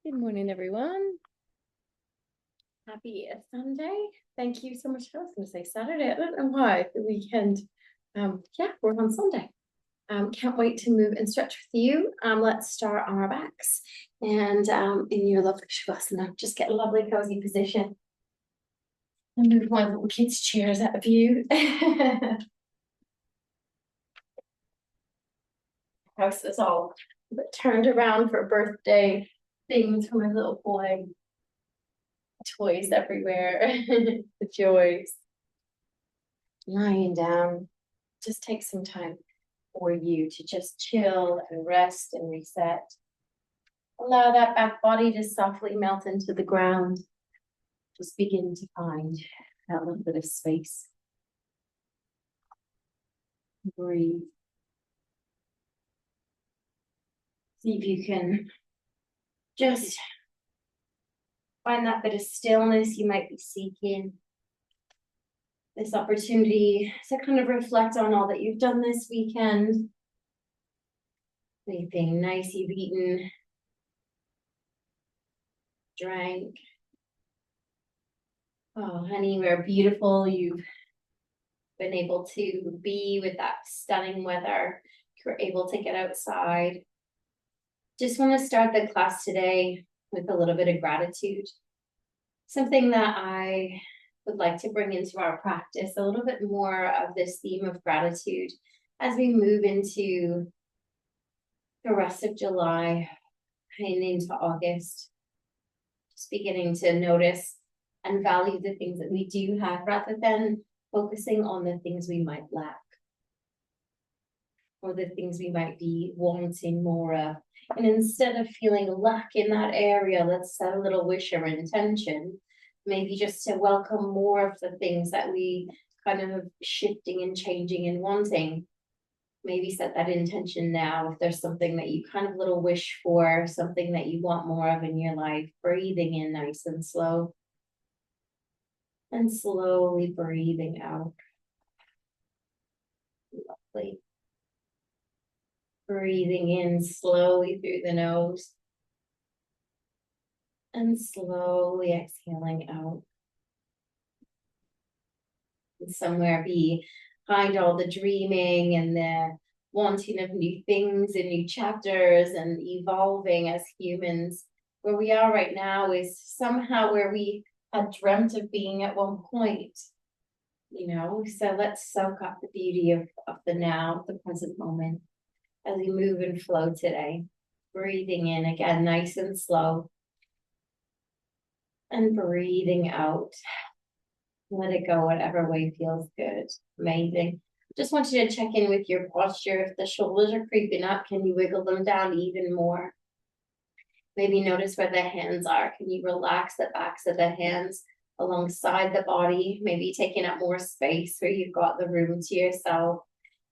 Good morning, everyone. Happy Sunday. Thank you so much. I was going to say Saturday. I don't know why. The weekend. Yeah, we're on Sunday. Can't wait to move and stretch with you. Let's start on our backs and in your lovely Shavasana. Just get a lovely cozy position. And move one of the little kids' chairs out of view. House is all turned around for birthday things for my little boy. Toys everywhere. The joys. Lying down. Just take some time for you to just chill and rest and reset. Allow that back body to softly melt into the ground. Just begin to find that little bit of space. Breathe. See if you can just find that bit of stillness you might be seeking. This opportunity to kind of reflect on all that you've done this weekend. Anything nice you've eaten, drank. Oh, anywhere beautiful you've been able to be with that stunning weather. You're able to get outside. Just want to start the class today with a little bit of gratitude. Something that I would like to bring into our practice, a little bit more of this theme of gratitude as we move into the rest of July and into August. Just beginning to notice and value the things that we do have rather than focusing on the things we might lack or the things we might be wanting more of. And instead of feeling lack in that area, let's set a little wish or intention, maybe just to welcome more of the things that we kind of shifting and changing and wanting. Maybe set that intention now if there's something that you kind of little wish for, something that you want more of in your life. Breathing in nice and slow. And slowly breathing out. Lovely. Breathing in slowly through the nose. And slowly exhaling out. And somewhere behind all the dreaming and the wanting of new things and new chapters and evolving as humans, where we are right now is somehow where we had dreamt of being at one point. So let's soak up the beauty of the now, the present moment, as we move and flow today. Breathing in again, nice and slow. And breathing out. Let it go whatever way feels good. Amazing. Just want you to check in with your posture. If the shoulders are creeping up, can you wiggle them down even more? Maybe notice where the hands are. Can you relax the backs of the hands alongside the body? Maybe taking up more space where you've got the room to yourself.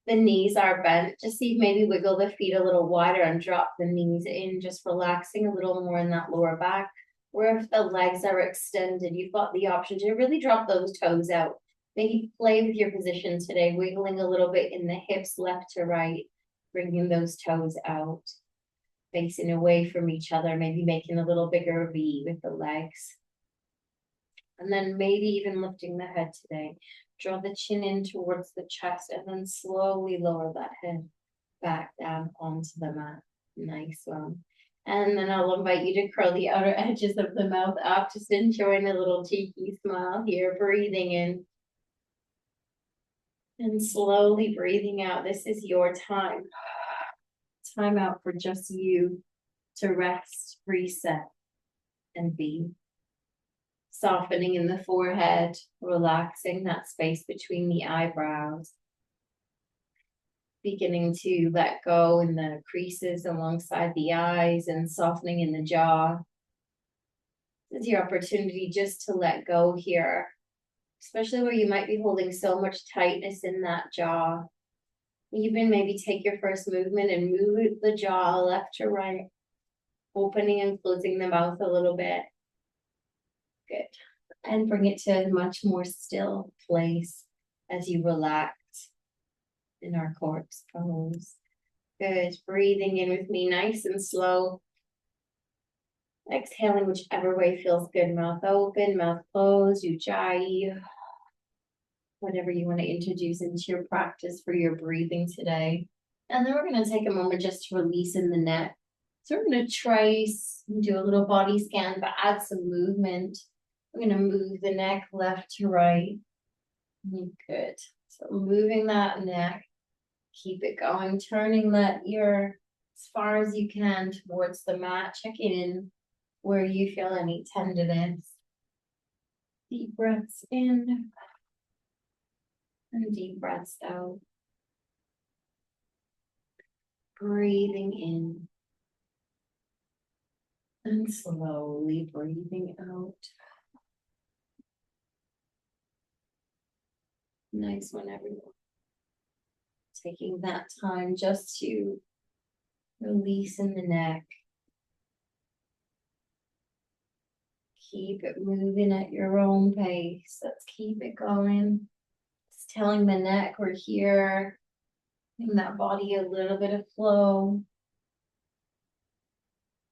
The knees are bent. Just see, maybe wiggle the feet a little wider and drop the knees in, just relaxing a little more in that lower back. Or if the legs are extended, you've got the option to really drop those toes out. Maybe play with your position today, wiggling a little bit in the hips left to right, bringing those toes out, facing away from each other, maybe making a little bigger V with the legs. And then maybe even lifting the head today. Draw the chin in towards the chest and then slowly lower that head back down onto the mat. Nice one. And then I'll invite you to curl the outer edges of the mouth up, just enjoying a little cheeky smile here, breathing in. And slowly breathing out. This is your time. Time out for just you to rest, reset, and be. Softening in the forehead, relaxing that space between the eyebrows. Beginning to let go in the creases alongside the eyes and softening in the jaw. This is your opportunity just to let go here, especially where you might be holding so much tightness in that jaw. Even maybe take your first movement and move the jaw left to right, opening and closing the mouth a little bit. Good. And bring it to a much more still place as you relax in our corpse pose. Good. Breathing in with me, nice and slow. Exhaling whichever way feels good. Mouth open, mouth closed, ujjayi. Whatever you want to introduce into your practice for your breathing today. And then we're going to take a moment just to release in the neck. So we're going to trace and do a little body scan, but add some movement. I'm going to move the neck left to right. Good. So moving that neck, keep it going, turning that ear as far as you can towards the mat, checking in where you feel any tenderness. Deep breaths in and deep breaths out. Breathing in and slowly breathing out. Nice one, everyone. Taking that time just to release in the neck. Keep it moving at your own pace. Let's keep it going. Just telling the neck we're here. Giving that body a little bit of flow.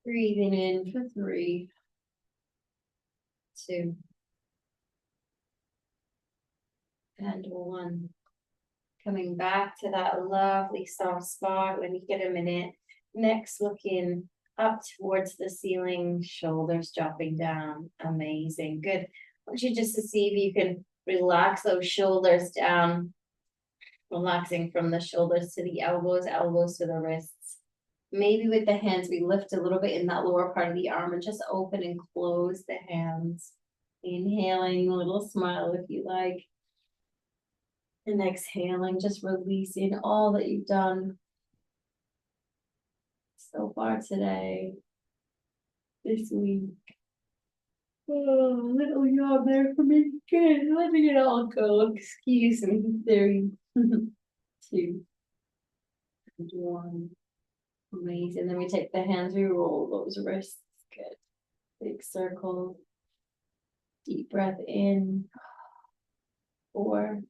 Breathing in for 3, 2, and 1. Coming back to that lovely soft spot when you get a minute. Next, looking up towards the ceiling, shoulders dropping down. Amazing. Good. I want you just to see if you can relax those shoulders down. Relaxing from the shoulders to the elbows, elbows to the wrists. Maybe with the hands, we lift a little bit in that lower part of the arm and just open and close the hands. Inhaling, a little smile if you like. And exhaling, just releasing all that you've done so far today, this week. Oh, a little yawn there for me. Good, letting it all go. Excuse me. 3, 2, and 1. Amazing. Then we take the hands, we roll those wrists. Good. Big circle. Deep breath in. 4.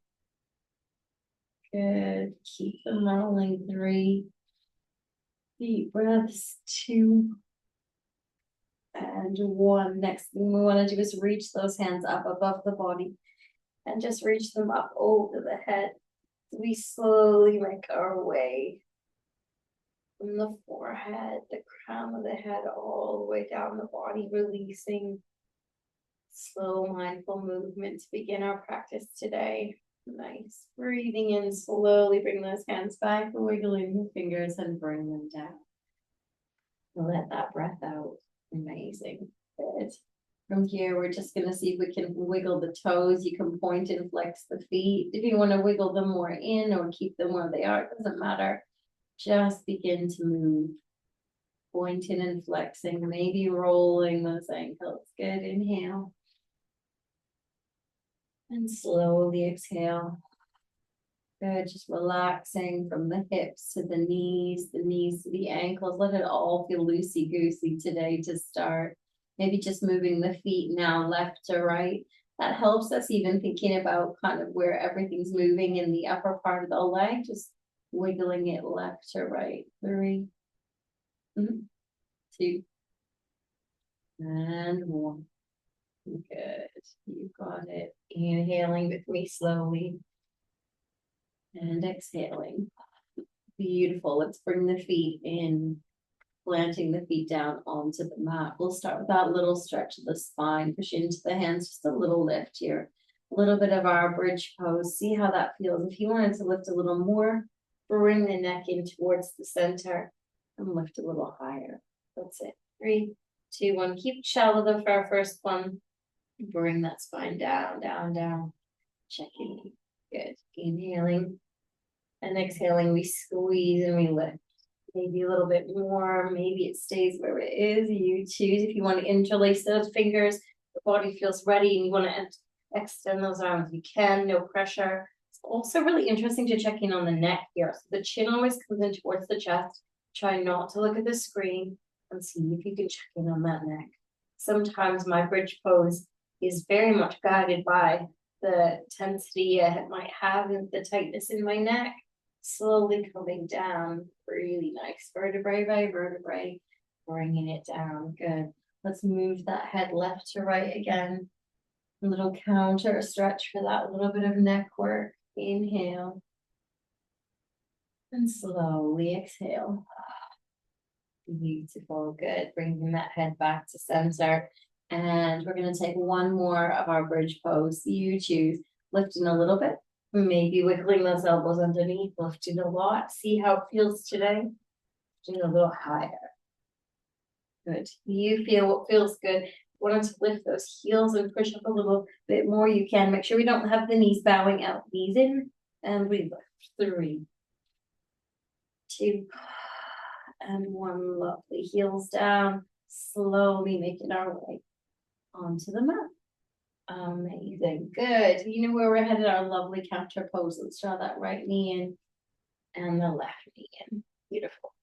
Good. Keep them rolling. 3. Deep breaths. 2. And 1. Next thing we want to do is reach those hands up above the body and just reach them up over the head. We slowly make our way from the forehead, the crown of the head, all the way down the body, releasing. Slow, mindful movement to begin our practice today. Nice. Breathing in, slowly bring those hands back, wiggling the fingers and bring them down. Let that breath out. Amazing. Good. From here, we're just going to see if we can wiggle the toes. You can point and flex the feet. If you want to wiggle them more in or keep them where they are, it doesn't matter. Just begin to move. Pointing and flexing, maybe rolling those ankles. Good. Inhale. And slowly exhale. Good. Just relaxing from the hips to the knees to the ankles. Let it all feel loosey-goosey today to start. Maybe just moving the feet now left to right. That helps us even thinking about kind of where everything's moving in the upper part of the leg. Just wiggling it left to right. 3, 2, and 1. Good. You got it. Inhaling with me slowly. And exhaling. Beautiful. Let's bring the feet in. Planting the feet down onto the mat. We'll start with that little stretch of the spine. Push into the hands. Just a little lift here. A little bit of our bridge pose. See how that feels. If you wanted to lift a little more, bring the neck in towards the center and lift a little higher. That's it. 3, 2, 1. Keep shallow though for our first one. Bring that spine down, down, down. Checking. Good. Inhaling and exhaling. We squeeze and we lift. Maybe a little bit more. Maybe it stays where it is. You choose. If you want to interlace those fingers, the body feels ready, and you want to extend those arms, you can. No pressure. It's also really interesting to check in on the neck here. So the chin always comes in towards the chest. Try not to look at the screen and see if you can check in on that neck. Sometimes my bridge pose is very much guided by the tensity I might have and the tightness in my neck. Slowly coming down, really nice, vertebrae by vertebrae, bringing it down. Good. Let's move that head left to right again. A little counter stretch for that little bit of neck work. Inhale. And slowly exhale. Beautiful, good. Bringing that head back to center. And we're going to take one more of our bridge pose. You choose. Lifting a little bit. Maybe wiggling those elbows underneath. Lifting a lot. See how it feels today. Lifting a little higher. Good. You feel what feels good. Want to lift those heels and push up a little bit more. You can. Make sure we don't have the knees bowing out. Knees in. And we lift. 3, 2, and 1. Lovely. Heels down. Slowly making our way onto the mat. Amazing. Good. You know where we're headed, our lovely counter pose. Let's draw that right knee in and the left knee in. Beautiful.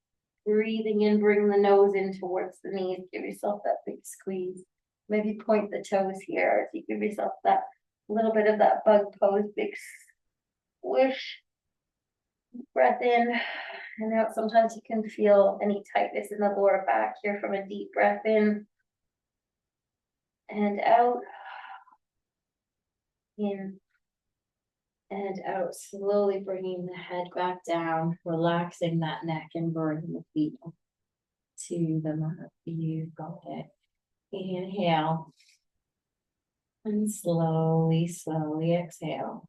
Breathing in, bring the nose in towards the knees. Give yourself that big squeeze. Maybe point the toes here. If you give yourself that little bit of that bug pose, big squish. Breath in and out. Sometimes you can feel any tightness in the lower back here from a deep breath in and out. In and out. Slowly bringing the head back down, relaxing that neck and bringing the feet to the mat. You've got it. Inhale. And slowly, slowly exhale.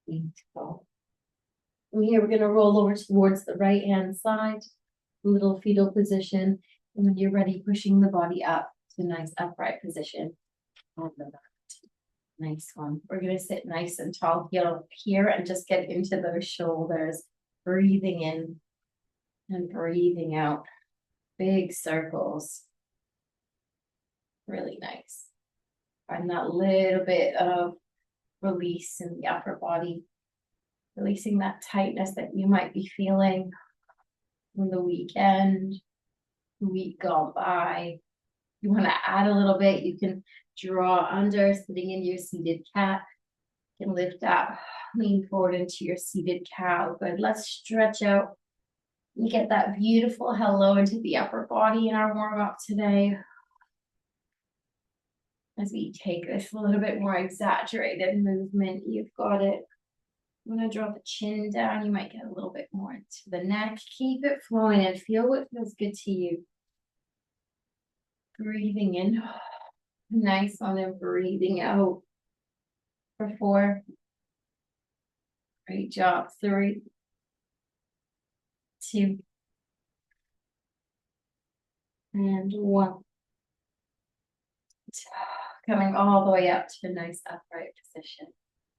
Beautiful. From here, we're going to roll over towards the right hand side, little fetal position. And when you're ready, pushing the body up to a nice upright position on the mat. Nice one. We're going to sit nice and tall here and just get into those shoulders. Breathing in and breathing out. Big circles. Really nice. Find that little bit of release in the upper body. Releasing that tightness that you might be feeling on the weekend, the week gone by. You want to add a little bit, you can draw under, sitting in your seated cat. You can lift up, lean forward into your seated cow. Good. Let's stretch out. You get that beautiful hello into the upper body in our warm-up today. As we take this a little bit more exaggerated movement, you've got it. I'm going to draw the chin down. You might get a little bit more into the neck. Keep it flowing and feel what feels good to you. Breathing in. Nice one, and breathing out. For 4. Great job. 3, 2, and 1. Coming all the way up to a nice upright position.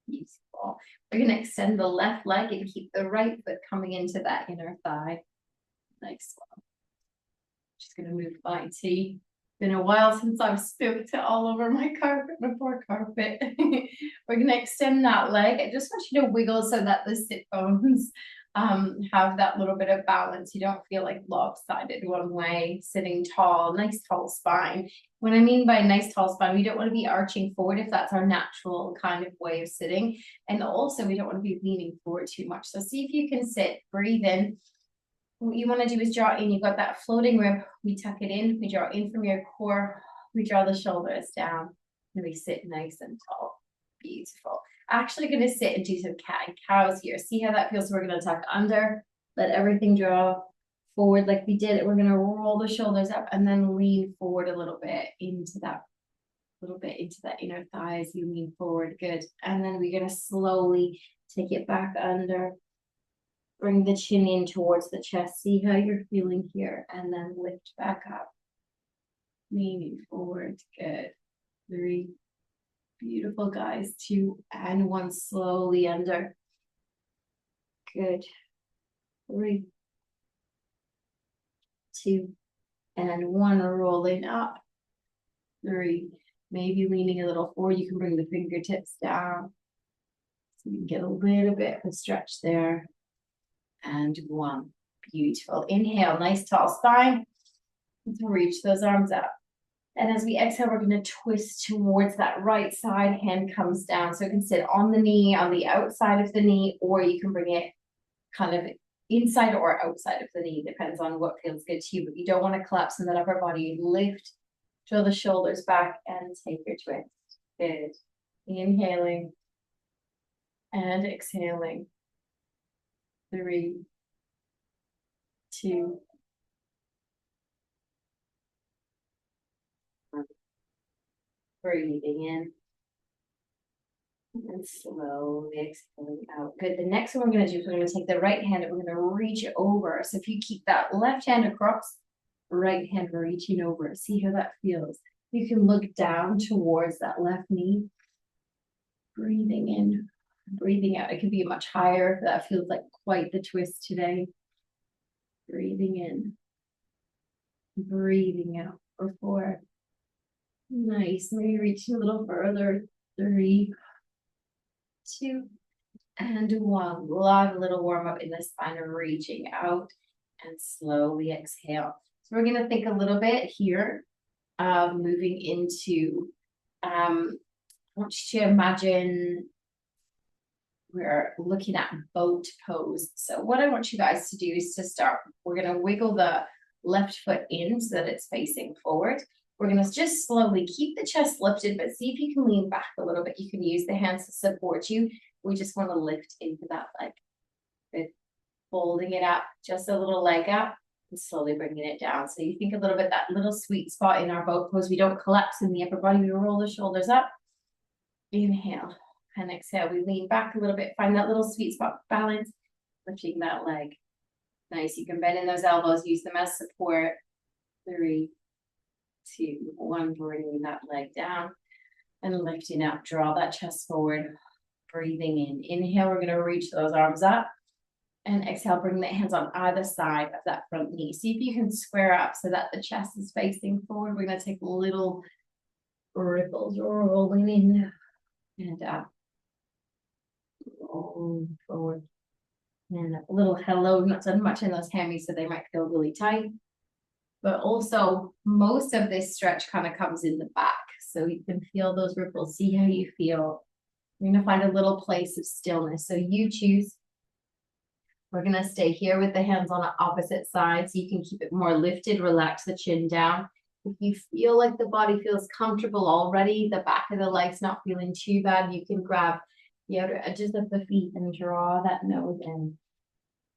Beautiful. We're going to extend the left leg and keep the right foot coming into that inner thigh. Nice one. Just going to move my tea. Been a while since I've spilled it all over my carpet, my poor carpet. We're going to extend that leg. I just want you to wiggle so that the sit bones have that little bit of balance. You don't feel like lopsided one way, sitting tall, nice tall spine. What I mean by nice tall spine, we don't want to be arching forward if that's our natural kind of way of sitting. And also we don't want to be leaning forward too much. So see if you can sit, breathe in. What you want to do is draw in. You've got that floating rib. We tuck it in. We draw in from your core. We draw the shoulders down. And we sit nice and tall. Beautiful. Actually going to sit and do some cat and cows here. See how that feels? So we're going to tuck under. Let everything draw forward like we did it. We're going to roll the shoulders up and then lean forward a little bit into that inner thighs. You lean forward. Good. And then we're going to slowly take it back under. Bring the chin in towards the chest. See how you're feeling here. And then lift back up. Leaning forward. Good. 3. Beautiful, guys. 2 and 1. Slowly under. Good. 3, 2, and 1. Rolling up. 3. Maybe leaning a little forward. You can bring the fingertips down. So you can get a little bit of a stretch there. And 1. Beautiful. Inhale, nice tall spine. Reach those arms up. And as we exhale, we're going to twist towards that right side. Hand comes down. So you can sit on the knee, on the outside of the knee, or you can bring it kind of inside or outside of the knee, depends on what feels good to you, but you don't want to collapse in that upper body. Lift, draw the shoulders back and take your twist. Good. Inhaling and exhaling. 3, 2, 1. Breathing in. And slowly exhaling out. Good. The next one we're going to do is we're going to take the right hand and we're going to reach it over. So if you keep that left hand across, right hand reaching over. See how that feels. You can look down towards that left knee. Breathing in, breathing out. It could be much higher if that feels like quite the twist today. Breathing in, breathing out for 4. Nice. Maybe reaching a little further. 3, 2, and 1. We'll have a little warm up in the spine, reaching out and slowly exhale. So we're going to think a little bit here of moving into, I want you to imagine we're looking at boat pose. So what I want you guys to do is to start, we're going to wiggle the left foot in so that it's facing forward. We're going to just slowly keep the chest lifted, but see if you can lean back a little bit. You can use the hands to support you. We just want to lift into that leg. Good. Folding it up, just a little leg up, and slowly bringing it down. So you think a little bit, that little sweet spot in our boat pose. We don't collapse in the upper body. We roll the shoulders up. Inhale and exhale. We lean back a little bit. Find that little sweet spot balance, lifting that leg. Nice. You can bend in those elbows. Use them as support. 3, 2, 1. Bringing that leg down and lifting up. Draw that chest forward. Breathing in. Inhale. We're going to reach those arms up. And exhale, bring the hands on either side of that front knee. See if you can square up so that the chest is facing forward. We're going to take little ripples, rolling in and up. Rolling forward. And a little hello. Not done much in those hammies, so they might feel really tight. But also, most of this stretch kind of comes in the back. So you can feel those ripples. See how you feel. You're going to find a little place of stillness. So you choose. We're going to stay here with the hands on the opposite side so you can keep it more lifted, relax the chin down. If you feel like the body feels comfortable already, the back of the leg's not feeling too bad, you can grab the outer edges of the feet and draw that nose in.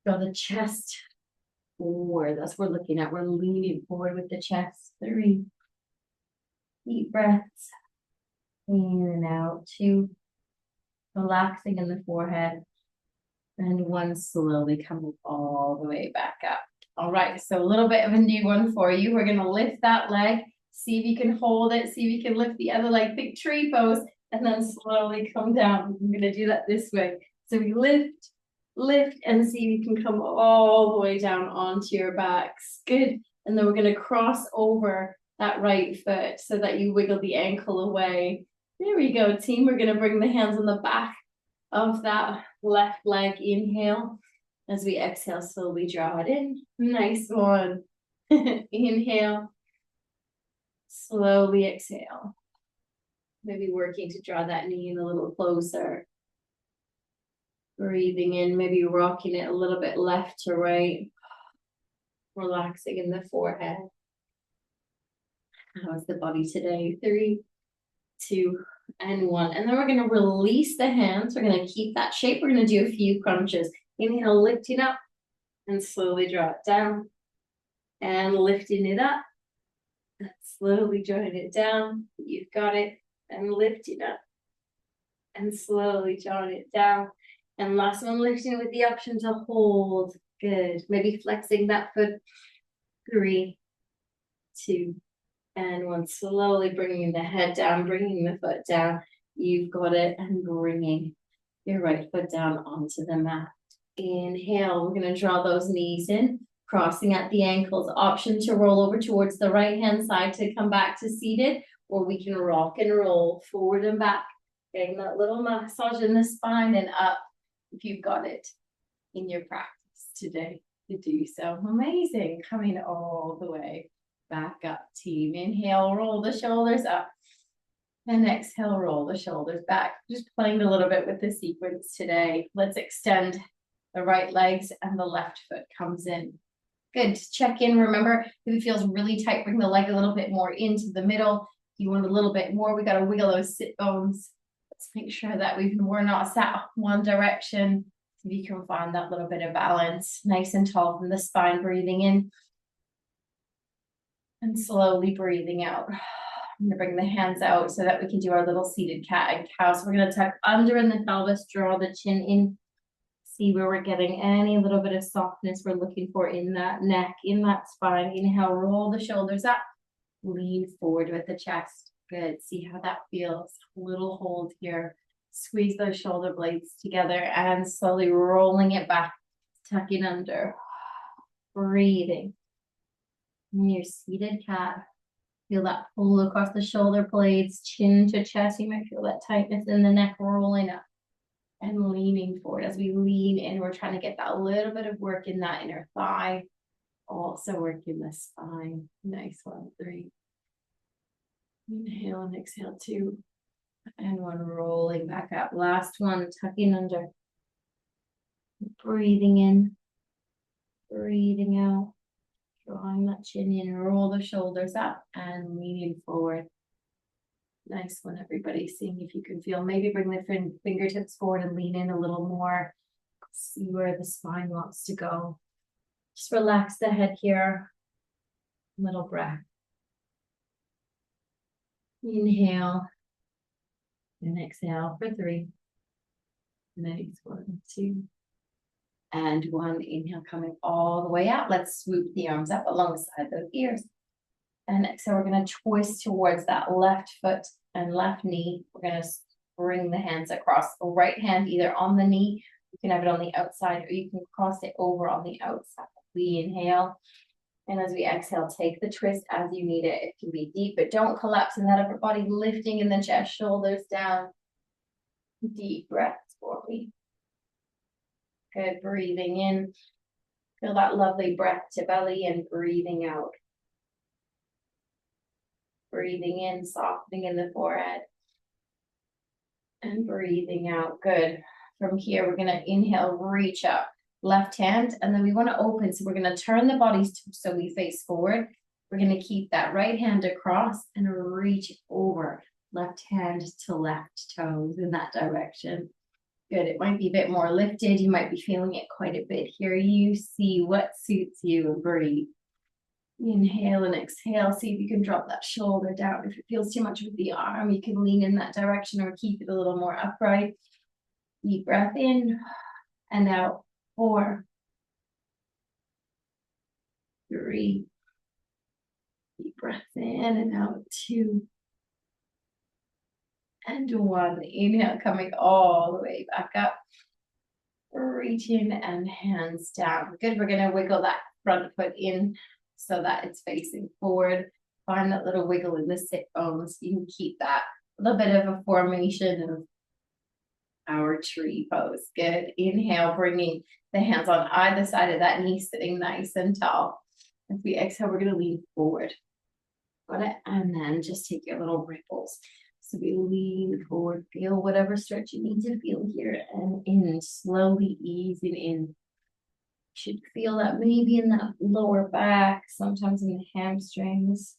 Draw the chest forward. That's what we're looking at. We're leaning forward with the chest. 3. Deep breaths. In and out. 2. Relaxing in the forehead. And 1, slowly coming all the way back up. All right, so a little bit of a new one for you. We're going to lift that leg. See if you can hold it. See if you can lift the other leg. Big tree pose. And then slowly come down. I'm going to do that this way. So we lift, and see if you can come all the way down onto your backs. Good. And then we're going to cross over that right foot so that you wiggle the ankle away. There we go, team. We're going to bring the hands on the back of that left leg. Inhale. As we exhale, slowly draw it in. Nice one. Inhale. Slowly exhale. Maybe working to draw that knee in a little closer. Breathing in, maybe rocking it a little bit left to right. Relaxing in the forehead. How's the body today? 3, 2, and 1. And then we're going to release the hands. We're going to keep that shape. We're going to do a few crunches. Inhale, lifting up and slowly draw it down. And lifting it up. And slowly drawing it down. You've got it. And lifting up. And slowly drawing it down. And last one, lifting with the option to hold. Good. Maybe flexing that foot. 3, 2, and 1. Slowly bringing the head down, bringing the foot down. You've got it. And bringing your right foot down onto the mat. Inhale. We're going to draw those knees in, crossing at the ankles. Option to roll over towards the right hand side to come back to seated, or we can rock and roll forward and back. Getting that little massage in the spine and up if you've got it in your practice today to do so. Amazing. Coming all the way back up, team. Inhale, roll the shoulders up. And exhale, roll the shoulders back. Just playing a little bit with the sequence today. Let's extend the right legs and the left foot comes in. Good, check in, remember, if it feels really tight, bring the leg a little bit more into the middle. If you want a little bit more, we gotta wiggle those sit bones. Let's make sure that we're not sat one direction. So you can find that little bit of balance, nice and tall from the spine, breathing in. And slowly breathing out. I'm gonna bring the hands out so that we can do our little seated cat and cow. So we're gonna tuck under in the pelvis, draw the chin in. See where we're getting any little bit of softness we're looking for in that neck, in that spine. Inhale, roll the shoulders up, lean forward with the chest. Good, see how that feels. Little hold here. Squeeze those shoulder blades together and slowly rolling it back, tucking under, breathing. In your seated cat, feel that pull across the shoulder blades, chin to chest. You might feel that tightness in the neck rolling up and leaning forward. As we lean in, we're trying to get that little bit of work in that inner thigh. Also working the spine. Nice one. 3. Inhale and exhale 2. And 1, rolling back up. Last one, tucking under. Breathing in. Breathing out. Drawing that chin in, roll the shoulders up and leaning forward. Nice one, everybody. Seeing if you can feel, maybe bring the fingertips forward and lean in a little more. See where the spine wants to go. Just relax the head here. Little breath. Inhale and exhale for 3. Nice 1, 2. And 1, inhale, coming all the way out. Let's swoop the arms up alongside those ears. And exhale, we're going to twist towards that left foot and left knee. We're going to bring the hands across. The right hand either on the knee, you can have it on the outside, or you can cross it over on the outside. We inhale. And as we exhale, take the twist as you need it. It can be deep, but don't collapse in that upper body, lifting in the chest, shoulders down. Deep breaths for me. Good, breathing in. Feel that lovely breath to belly and breathing out. Breathing in, softening in the forehead. And breathing out. Good. From here, we're going to inhale, reach up. Left hand, and then we want to open. So we're going to turn the bodies so we face forward. We're going to keep that right hand across and reach over. Left hand to left toes in that direction. Good. It might be a bit more lifted. You might be feeling it quite a bit here. You see what suits you and breathe. Inhale and exhale. See if you can drop that shoulder down. If it feels too much with the arm, you can lean in that direction or keep it a little more upright. Deep breath in and out. 4, 3. Deep breath in and out. 2. And 1. Inhale, coming all the way back up. Reaching and hands down. Good. We're going to wiggle that front foot in so that it's facing forward. Find that little wiggle in the sit bones. You can keep that little bit of a formation of our tree pose. Good. Inhale, bringing the hands on either side of that knee, sitting nice and tall. As we exhale, we're going to lean forward. Got it? And then just take your little ripples. So we lean forward, feel whatever stretch you need to feel here, and in, slowly easing in. Should feel that maybe in that lower back, sometimes in the hamstrings.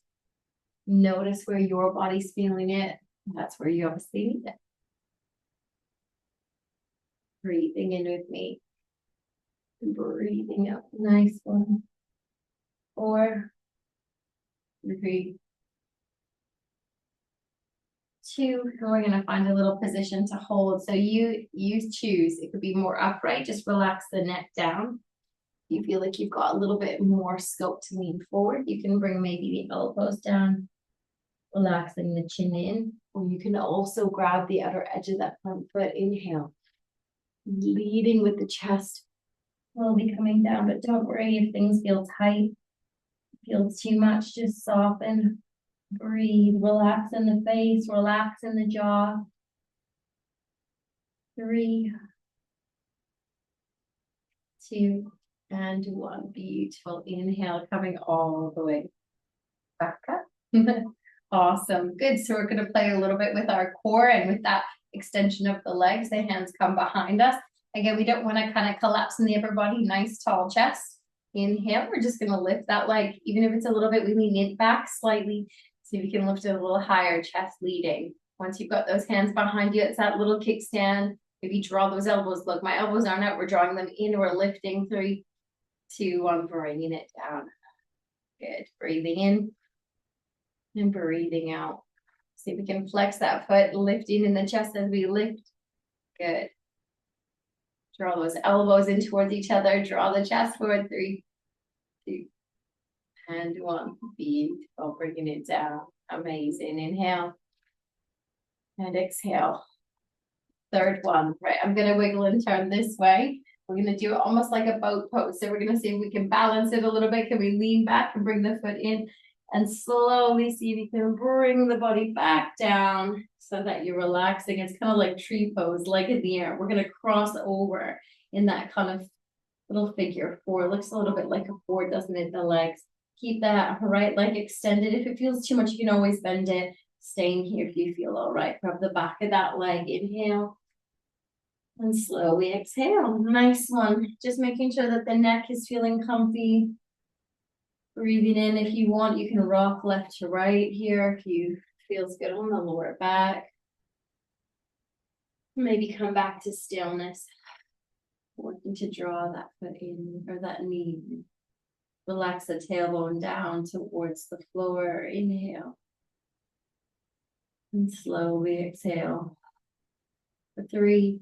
Notice where your body's feeling it. That's where you obviously need it. Breathing in with me. Breathing out. Nice 1. 4, 3, 2. And we're going to find a little position to hold. So you choose. It could be more upright. Just relax the neck down. You feel like you've got a little bit more scope to lean forward. You can bring maybe the elbows down, relaxing the chin in. Or you can also grab the outer edge of that front foot. Inhale. Leading with the chest. Slowly coming down, but don't worry if things feel tight. Feels too much, just soften. Breathe, relax in the face, relax in the jaw. 3, 2, and 1. Beautiful. Inhale, coming all the way back up. Awesome. Good. So we're going to play a little bit with our core and with that extension of the legs. The hands come behind us. Again, we don't want to kind of collapse in the upper body, nice tall chest. Inhale, we're just gonna lift that leg, even if it's a little bit, we lean it back slightly. See if you can lift it a little higher, chest leading. Once you've got those hands behind you, it's that little kickstand. Maybe draw those elbows. Look, my elbows aren't out. We're drawing them in. We're lifting. 3, 2, 1, bringing it down. Good. Breathing in and breathing out. See if we can flex that foot, lifting in the chest as we lift. Good. Draw those elbows in towards each other. Draw the chest forward. 3, 2, and 1. Beautiful. Bringing it down. Amazing. Inhale. And exhale. Third one. Right. I'm going to wiggle and turn this way. We're going to do it almost like a boat pose. So we're going to see if we can balance it a little bit. Can we lean back and bring the foot in and slowly see if you can bring the body back down so that you're relaxing. It's kind of like tree pose, leg in the air. We're going to cross over in that kind of little figure 4. Looks a little bit like a 4, doesn't it? The legs. Keep that right leg extended. If it feels too much, you can always bend it. Staying here if you feel all right. Grab the back of that leg. Inhale. And slowly exhale. Nice one. Just making sure that the neck is feeling comfy. Breathing in. If you want, you can rock left to right here if you feels good on the lower back. Maybe come back to stillness. Working to draw that foot in or that knee. Relax the tailbone down towards the floor. Inhale. And slowly exhale. For 3.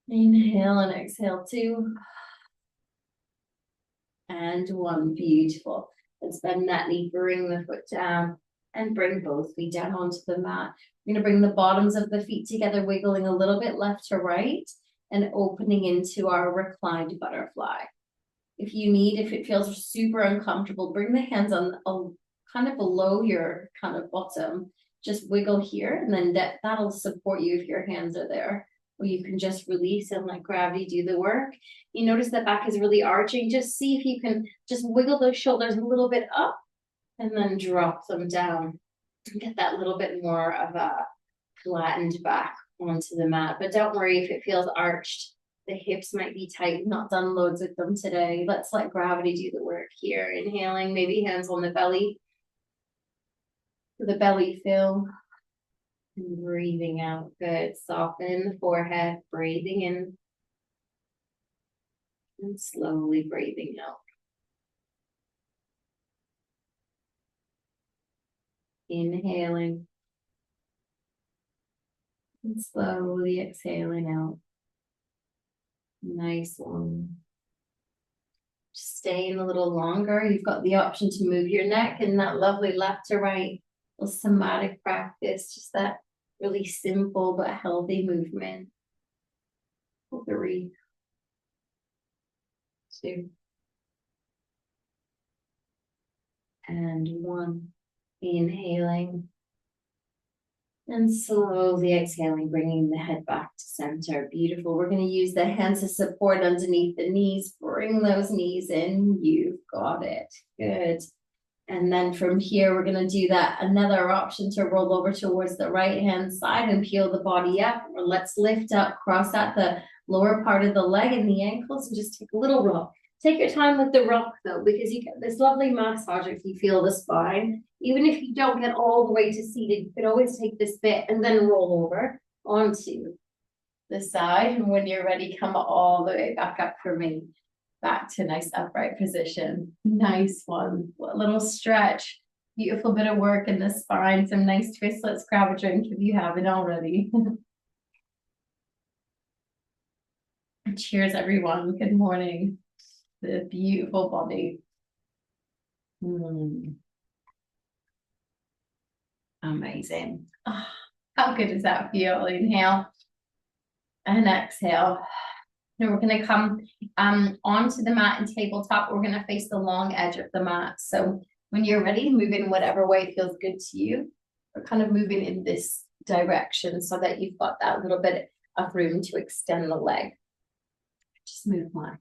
Inhale and exhale 2. And 1. Beautiful. Let's bend that knee, bring the foot down, and bring both feet down onto the mat. We're going to bring the bottoms of the feet together, wiggling a little bit left to right, and opening into our reclined butterfly. If you need, if it feels super uncomfortable, bring the hands on kind of below your kind of bottom. Just wiggle here, and then that'll support you if your hands are there. Or you can just release and let gravity do the work. You notice the back is really arching. Just see if you can just wiggle those shoulders a little bit up and then drop them down. Get that little bit more of a flattened back onto the mat. But don't worry if it feels arched. The hips might be tight. Not done loads with them today. Let's let gravity do the work here. Inhaling, maybe hands on the belly. The belly fill. And breathing out. Good. Soften the forehead. Breathing in. And slowly breathing out. Inhaling. And slowly exhaling out. Nice one. Just staying a little longer. You've got the option to move your neck in that lovely left to right. Somatic practice, just that really simple but healthy movement. 3, 2, and 1. Inhaling and slowly exhaling, bringing the head back to center. Beautiful. We're going to use the hands to support underneath the knees. Bring those knees in. You've got it. Good. And then from here, we're going to do that. Another option to roll over towards the right hand side and peel the body up. Or let's lift up, cross out the lower part of the leg and the ankles and just take a little rock. Take your time with the rock though, because you get this lovely massage if you feel the spine. Even if you don't get all the way to seated, you could always take this bit and then roll over onto the side. And when you're ready, come all the way back up for me. Back to nice upright position. Nice one. A little stretch. Beautiful bit of work in the spine. Some nice twists. Let's grab a drink if you haven't already. Cheers, everyone. Good morning. The beautiful body. Amazing. Oh, how good does that feel? Inhale and exhale. Now we're going to come onto the mat and tabletop. We're going to face the long edge of the mat. So when you're ready, move in whatever way feels good to you. We're kind of moving in this direction so that you've got that little bit of room to extend the leg. Just move my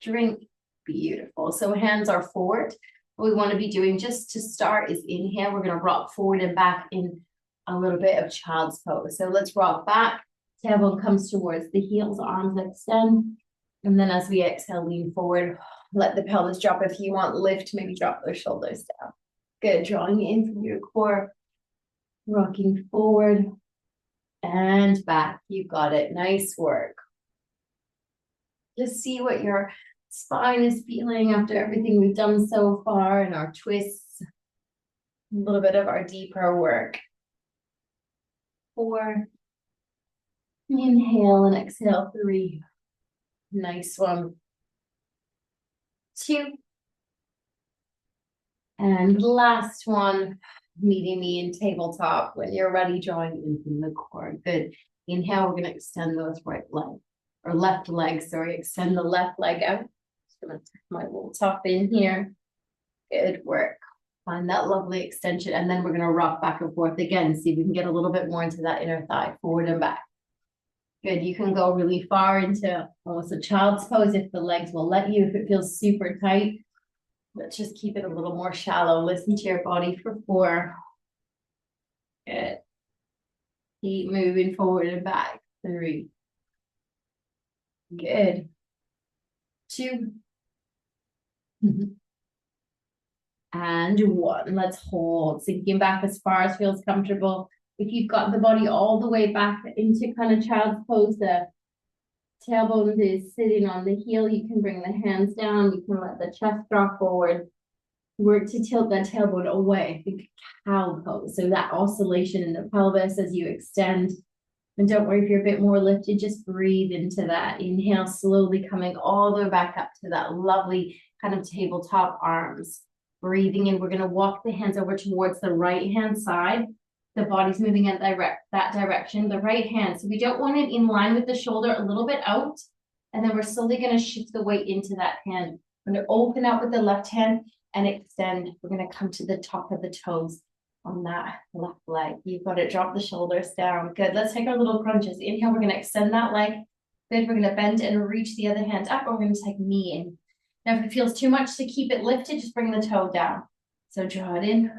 drink. Beautiful. So hands are forward. What we want to be doing just to start is inhale. We're going to rock forward and back in a little bit of child's pose. So let's rock back. Tailbone comes towards the heels, arms extend. And then as we exhale, lean forward, let the pelvis drop. If you want lift, maybe drop those shoulders down. Good, drawing in from your core, rocking forward and back. You got it, nice work. Just see what your spine is feeling after everything we've done so far and our twists. A little bit of our deeper work. 4. Inhale and exhale, 3. Nice one. 2. And last one, meeting me in tabletop. When you're ready, drawing in from the core. Good. Inhale, we're going to extend those right leg, or left leg, sorry. Extend the left leg out. Just going to tuck my little top in here. Good work. Find that lovely extension. And then we're going to rock back and forth again. See if we can get a little bit more into that inner thigh, forward and back. Good. You can go really far into almost a child's pose if the legs will let you. If it feels super tight, let's just keep it a little more shallow. Listen to your body for 4. Good. Keep moving forward and back. 3. Good. 2. And 1. Let's hold. Sinking back as far as feels comfortable. If you've got the body all the way back into kind of child's pose, the tailbone is sitting on the heel, you can bring the hands down. You can let the chest drop forward. Work to tilt that tailbone away. Think cow pose. So that oscillation in the pelvis as you extend. And don't worry if you're a bit more lifted, just breathe into that. Inhale, slowly coming all the way back up to that lovely kind of tabletop arms. Breathing in, we're going to walk the hands over towards the right hand side. The body's moving in that direction, the right hand. So we don't want it in line with the shoulder, a little bit out. And then we're slowly going to shift the weight into that hand. We're going to open up with the left hand and extend. We're going to come to the top of the toes on that left leg. You've got to drop the shoulders down. Good. Let's take our little crunches. Inhale, we're going to extend that leg. Good. We're going to bend and reach the other hand up. We're going to take knee in. Now, if it feels too much to keep it lifted, just bring the toe down. So draw it in.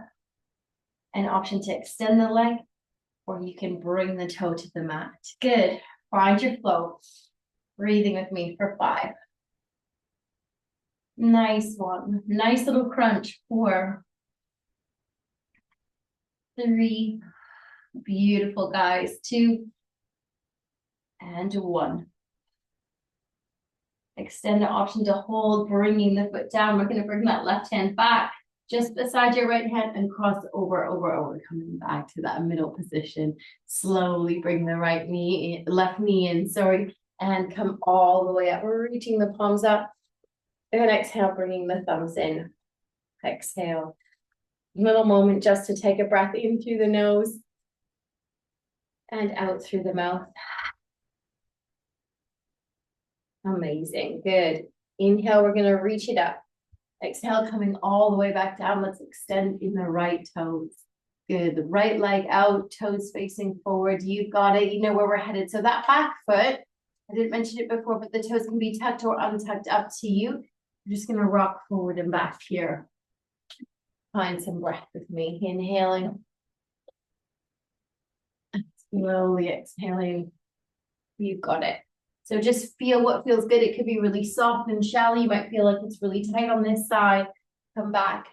An option to extend the leg, or you can bring the toe to the mat. Good. Find your flow. Breathing with me for 5. Nice one. Nice little crunch. 4. 3. Beautiful, guys. 2. And 1. Extend the option to hold, bringing the foot down. We're going to bring that left hand back just beside your right hand and cross over, coming back to that middle position. Slowly bring the right knee in, left knee in, and come all the way up. We're reaching the palms up. And exhale, bringing the thumbs in. Exhale. Little moment just to take a breath in through the nose and out through the mouth. Amazing. Good. Inhale, we're going to reach it up. Exhale, coming all the way back down. Let's extend in the right toes. Good. The right leg out, toes facing forward. You've got it. You know where we're headed. So that back foot, I didn't mention it before, but the toes can be tucked or untucked, up to you. We're just going to rock forward and back here. Find some breath with me. Inhaling. Slowly exhaling. You've got it. So just feel what feels good. It could be really soft and shallow. You might feel like it's really tight on this side. Come back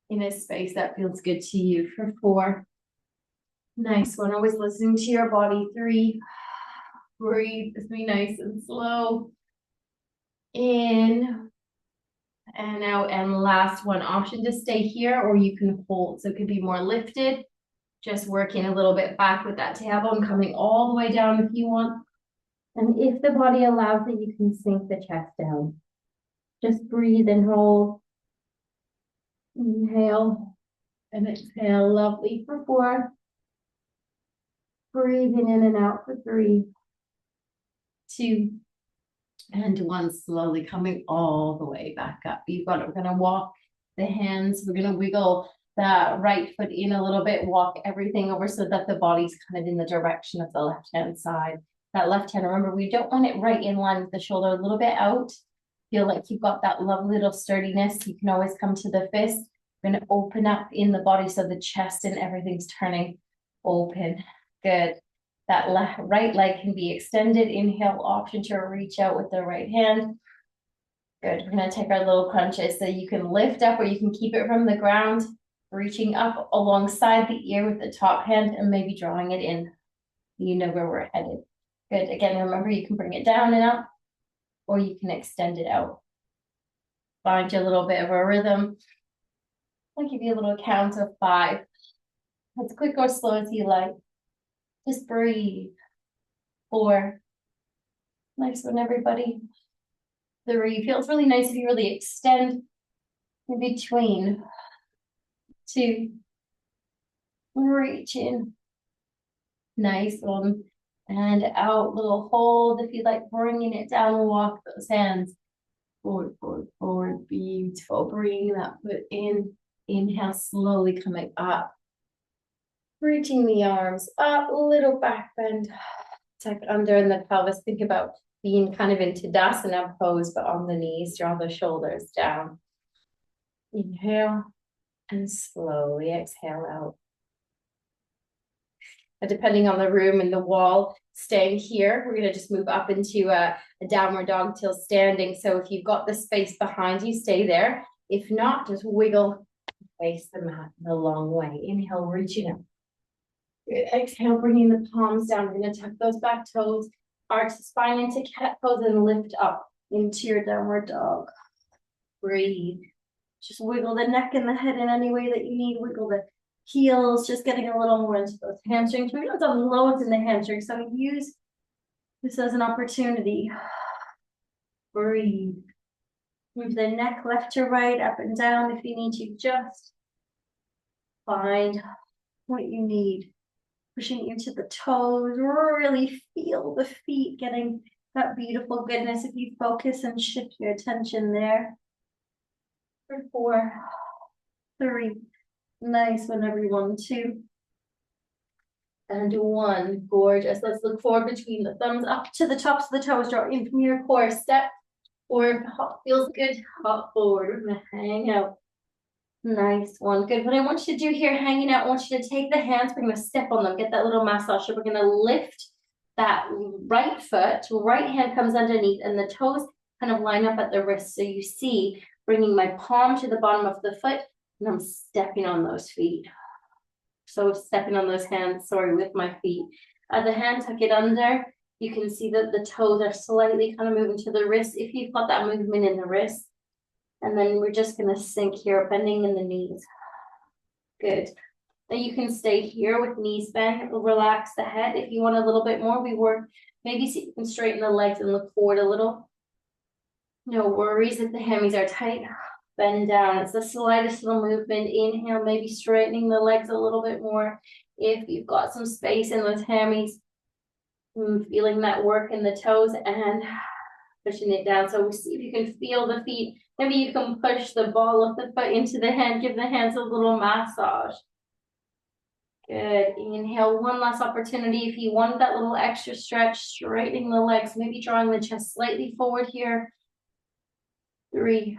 in a space that feels good to you for 4. Nice one. Always listening to your body. 3. Breathe with me nice and slow. In and out. And last one, option to stay here or you can hold. So it could be more lifted. Just working a little bit back with that tailbone, coming all the way down if you want. And if the body allows it, you can sink the chest down. Just breathe and hold. Inhale and exhale. Lovely for 4. Breathing in and out for 3, 2, and 1. Slowly coming all the way back up. You've got it. We're going to walk the hands. We're going to wiggle the right foot in a little bit. Walk everything over so that the body's kind of in the direction of the left-hand side. That left hand, remember, we don't want it right in line with the shoulder, a little bit out. Feel like you've got that lovely little sturdiness. You can always come to the fist. We're going to open up in the body so the chest and everything's turning open. Good. That right leg can be extended. Inhale, option to reach out with the right hand. Good. We're going to take our little crunches so you can lift up or you can keep it from the ground, reaching up alongside the ear with the top hand and maybe drawing it in. You know where we're headed. Good. Again, remember you can bring it down and up or you can extend it out. Find you a little bit of a rhythm. I'll give you a little count of 5. As quick or slow as you like. Just breathe. 4. Nice one, everybody. 3. Feels really nice if you really extend in between. 2. Reach in. Nice one. And out, little hold if you like, bringing it down and walk those hands. Forward, forward, forward. Beautiful. Bring that foot in. Inhale, slowly coming up. Reaching the arms up, a little back bend. Tuck under in the pelvis. Think about being kind of in Tadasana pose, but on the knees. Draw the shoulders down. Inhale and slowly exhale out. And depending on the room and the wall, staying here, we're going to just move up into a downward dog till standing. So if you've got the space behind you, stay there. If not, just wiggle, face the mat the long way. Inhale, reaching up. Good. Exhale, bringing the palms down. We're going to tuck those back toes, arch the spine into cat pose and lift up into your downward dog. Breathe. Just wiggle the neck and the head in any way that you need. Wiggle the heels, just getting a little more into those hamstrings. We've got some loads in the hamstrings, so use this as an opportunity. Breathe. Move the neck left to right, up and down if you need to. Just find what you need. Pushing into the toes, really feel the feet getting that beautiful goodness if you focus and shift your attention there. 4, 3, nice one, everyone. 2, and 1, gorgeous. Let's look forward between the thumbs up to the tops of the toes. Draw in from your core, step, or hop feels good, hop forward. We're gonna hang out. Nice one, good. What I want you to do here, hanging out, I want you to take the hands, we're gonna step on them, get that little massage. So we're gonna lift that right foot, right hand comes underneath, and the toes kind of line up at the wrist. So you see, bringing my palm to the bottom of the foot, and I'm stepping on those feet. So stepping on those hands, sorry, with my feet. The hand, tuck it under. You can see that the toes are slightly kind of moving to the wrist if you've got that movement in the wrist. And then we're just going to sink here, bending in the knees. Good. Now you can stay here with knees bent, relax the head. If you want a little bit more, we work, maybe see if you can straighten the legs and look forward a little. No worries if the hammies are tight. Bend down. It's the slightest little movement. Inhale, maybe straightening the legs a little bit more. If you've got some space in those hammies, feeling that work in the toes and pushing it down. So see if you can feel the feet. Maybe you can push the ball of the foot into the hand. Give the hands a little massage. Good. Inhale, one last opportunity. If you want that little extra stretch, straightening the legs, maybe drawing the chest slightly forward here. 3,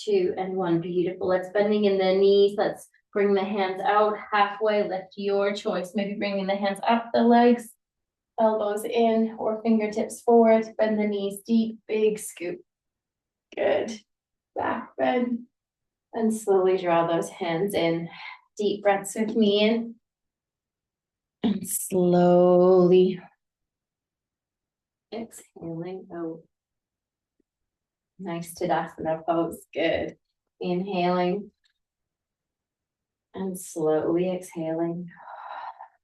2, and 1. Beautiful. Let's bending in the knees. Let's bring the hands out halfway. Lift your choice. Maybe bringing the hands up the legs, elbows in or fingertips forward. Bend the knees deep, big scoop. Good. Back bend. And slowly draw those hands in. Deep breaths with me in. And slowly exhaling out. Nice Tadasana pose. Good. Inhaling. And slowly exhaling.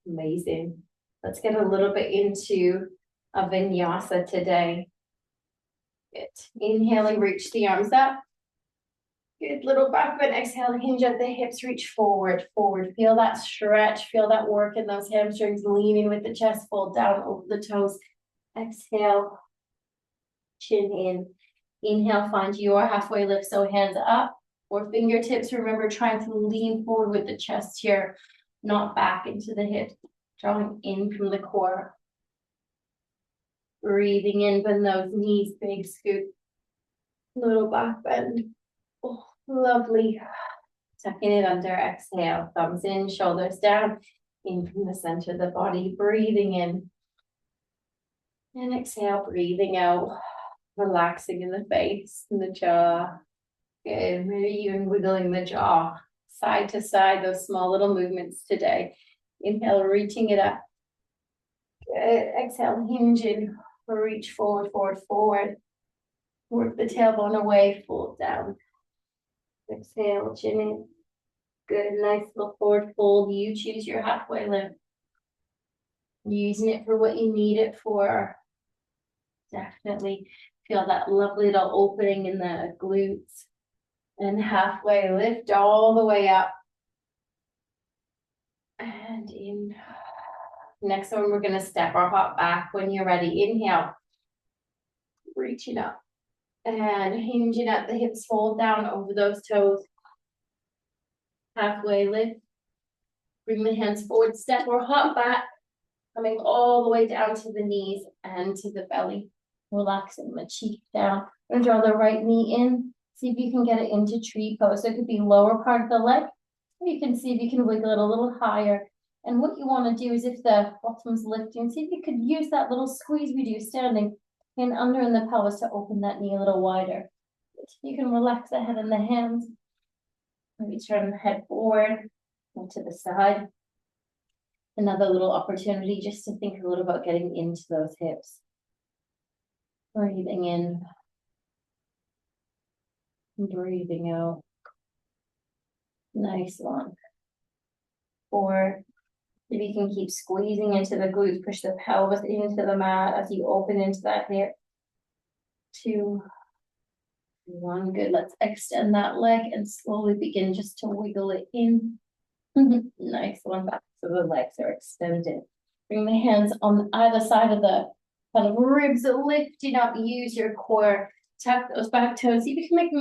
Amazing. Let's get a little bit into a vinyasa today. Good. Inhaling, reach the arms up. Good, little back bend. Exhale, hinge at the hips, reach forward, forward. Feel that stretch, feel that work in those hamstrings, leaning with the chest, fold down over the toes. Exhale, chin in. Inhale, find your halfway lift, so hands up or fingertips. Remember, trying to lean forward with the chest here, not back into the hip. Drawing in from the core. Breathing in, bend those knees, big scoop. Little back bend. Oh, lovely. Tucking it under, exhale. Thumbs in, shoulders down. in from the center of the body, breathing in. And exhale, breathing out, relaxing in the face and the jaw. Good, maybe even wiggling the jaw side to side, those small little movements today. Inhale, reaching it up. Good, exhale, hinging, reach forward, forward, forward. Work the tailbone away, fold down. Exhale, chin in. Good, nice little forward fold. You choose your halfway lift. Using it for what you need it for. Definitely feel that lovely little opening in the glutes. And halfway lift all the way up. And in. Next one, we're going to step or hop back when you're ready. Inhale. Reaching up. And hinging at the hips, fold down over those toes. Halfway lift. Bring the hands forward, step or hop back. Coming all the way down to the knees and to the belly. Relaxing the cheek down. And draw the right knee in. See if you can get it into tree pose. So it could be lower part of the leg. You can see if you can wiggle it a little higher. And what you want to do is if the bottom's lifting, see if you could use that little squeeze we do standing and under in the pelvis to open that knee a little wider. You can relax the head and the hands. Maybe turn the head forward and to the side. Another little opportunity just to think a little about getting into those hips. Breathing in. Breathing out. Nice one. 4. If you can keep squeezing into the glutes, push the pelvis into the mat as you open into that hip. 2, 1. Good. Let's extend that leg and slowly begin just to wiggle it in. Nice one. Back so the legs are extended. Bring the hands on either side of the kind of ribs, lifting up. Use your core. Tap those back toes. See if you can make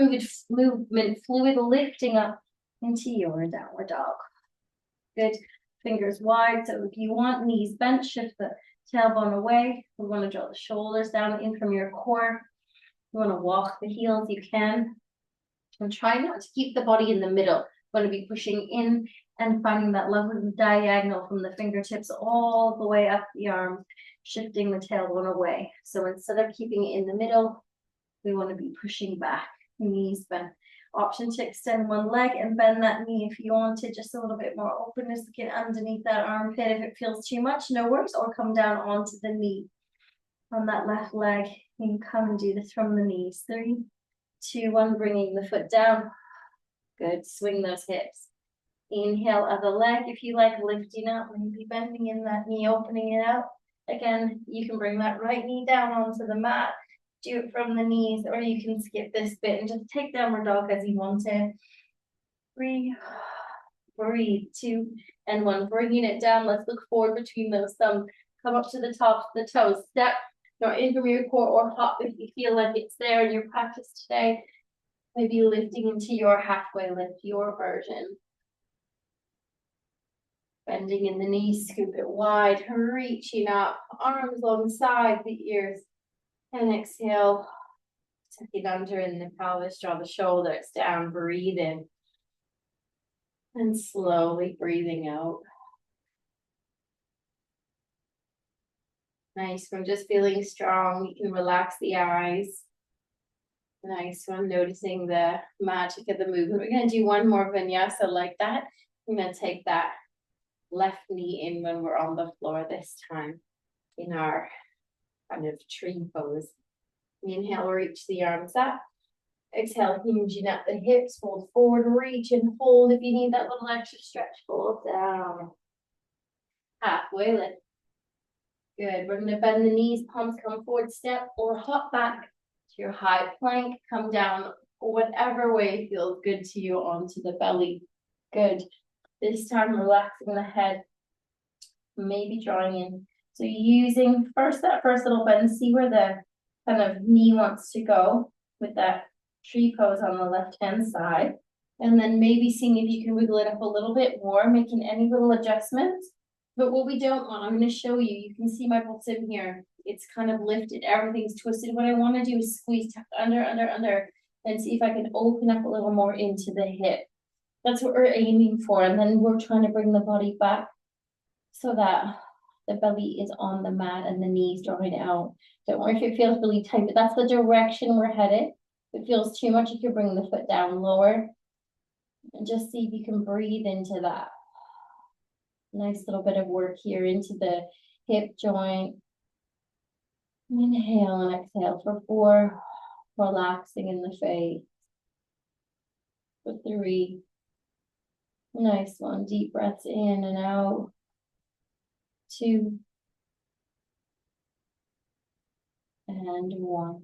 movement fluid, lifting up into your downward dog. Good. Fingers wide. So if you want, knees bent, shift the tailbone away. We want to draw the shoulders down in from your core. You want to walk the heels, you can. And try not to keep the body in the middle. You want to be pushing in and finding that lovely diagonal from the fingertips all the way up the arms, shifting the tailbone away. So instead of keeping it in the middle, we want to be pushing back, knees bent. Option to extend one leg and bend that knee if you wanted, just a little bit more openness to get underneath that armpit. If it feels too much, no worries, or come down onto the knee. On that left leg, you can come and do this from the knees. 3, 2, 1, bringing the foot down. Good, swing those hips. Inhale, other leg, if you like, lifting up, maybe bending in that knee, opening it out. Again, you can bring that right knee down onto the mat. Do it from the knees, or you can skip this bit and just take downward dog as you want to. 3, breathe, 2, and 1. Bringing it down, let's look forward between those thumbs. Come up to the top of the toes. Step, not in from your core, or hop if you feel like it's there in your practice today. Maybe lifting into your halfway lift, your version. Bending in the knees, scoop it wide, reaching up, arms alongside the ears. And exhale, tuck it under in the pelvis, draw the shoulders down, breathe in. And slowly breathing out. Nice one, just feeling strong. You can relax the eyes. Nice one, noticing the magic of the movement. We're going to do one more vinyasa like that. I'm going to take that left knee in when we're on the floor this time in our kind of tree pose. Inhale, reach the arms up. Exhale, hinging at the hips, fold forward, reach and hold. If you need that little extra stretch, fold down. Halfway lift. Good. We're going to bend the knees, palms come forward, step or hop back to your high plank. Come down whatever way feels good to you onto the belly. Good. This time, relaxing the head. Maybe drawing in. So using that first little bend, see where the kind of knee wants to go with that tree pose on the left-hand side. And then maybe seeing if you can wiggle it up a little bit more, making any little adjustments. But what we don't want, I'm going to show you, you can see my bottom here. It's kind of lifted, everything's twisted. What I want to do is squeeze, tuck under, and see if I can open up a little more into the hip. That's what we're aiming for. And then we're trying to bring the body back so that the belly is on the mat and the knees drawing out. Don't worry if it feels really tight, but that's the direction we're headed. If it feels too much, you can bring the foot down lower and just see if you can breathe into that. Nice little bit of work here into the hip joint. Inhale and exhale for 4, relaxing in the face. For 3, nice one, deep breaths in and out. 2, and 1.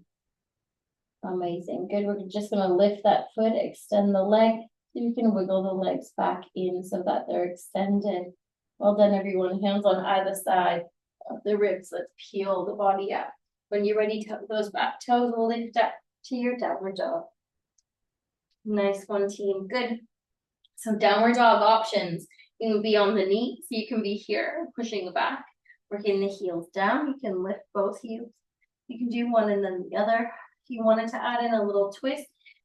Amazing, good. We're just gonna lift that foot, extend the leg. You can wiggle the legs back in so that they're extended. Well done, everyone. Hands on either side of the ribs. Let's peel the body up. When you're ready, tuck those back toes, lift up to your downward dog. Nice one, team. Good. So downward dog options. You can be on the knee, so you can be here, pushing back, working the heels down. You can lift both heels. You can do one and then the other. If you wanted to add in a little twist,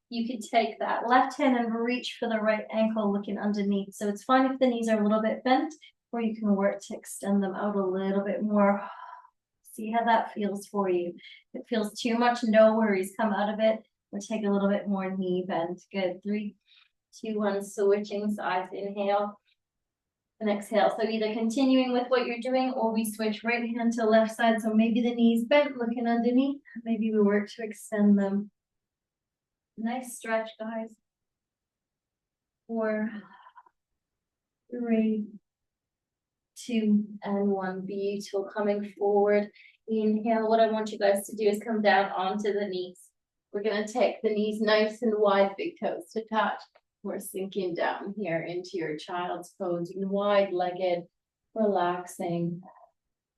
you could take that left hand and reach for the right ankle looking underneath. So it's fine if the knees are a little bit bent, or you can work to extend them out a little bit more. See how that feels for you. If it feels too much, no worries, come out of it, or take a little bit more knee bend. Good, 3, 2, 1, switching sides, inhale and exhale. So either continuing with what you're doing, or we switch right hand to left side. So maybe the knees bent, looking underneath. Maybe we work to extend them. Nice stretch, guys. 4, 3, 2, and 1. Beautiful. Coming forward. Inhale. What I want you guys to do is come down onto the knees. We're going to take the knees nice and wide, big toes to touch. We're sinking down here into your child's pose, wide-legged, relaxing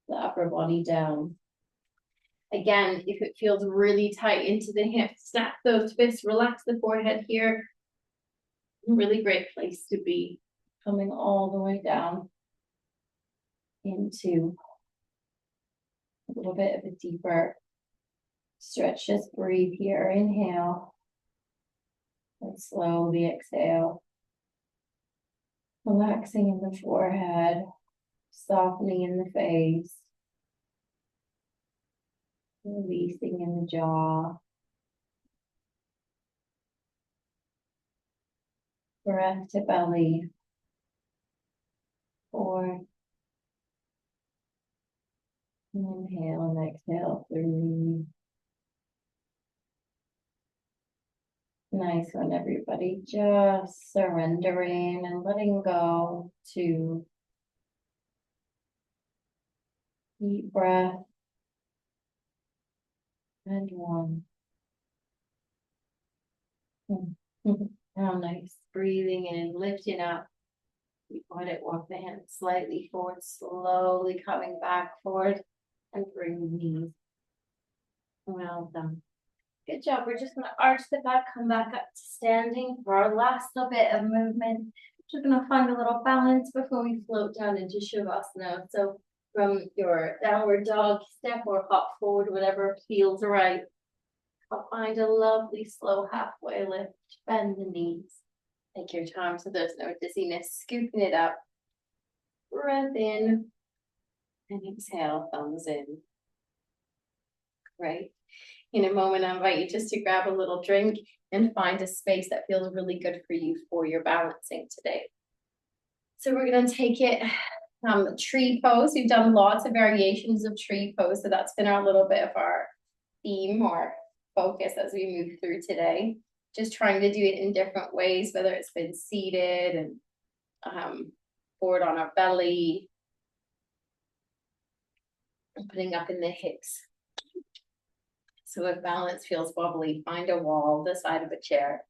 the upper body down. Again, if it feels really tight into the hips, snap those fists, relax the forehead here. Really great place to be. Coming all the way down into a little bit of a deeper stretch. Just breathe here. Inhale. And slowly exhale. Relaxing in the forehead, softening in the face, releasing in the jaw. Breath to belly. 4. Inhale and exhale. 3. Nice one, everybody. Just surrendering and letting go. 2. Deep breath. And 1. How nice. Breathing in, lifting up. You want it, walk the hands slightly forward, slowly coming back forward, and bring the knees. Well done. Good job. We're just going to arch the back, come back up to standing for our last little bit of movement. Just going to find a little balance before we float down into Shavasana. So from your downward dog, step or hop forward, whatever feels right. I'll find a lovely slow halfway lift. Bend the knees. Take your time so there's no dizziness. Scooping it up. Breath in. And exhale, thumbs in. Great. In a moment, I invite you just to grab a little drink and find a space that feels really good for you for your balancing today. So we're going to take it tree pose. We've done lots of variations of tree pose. So that's been our little bit of our theme or focus as we move through today. Just trying to do it in different ways, whether it's been seated and forward on our belly, and putting up in the hips. So if balance feels wobbly, find a wall, the side of a chair.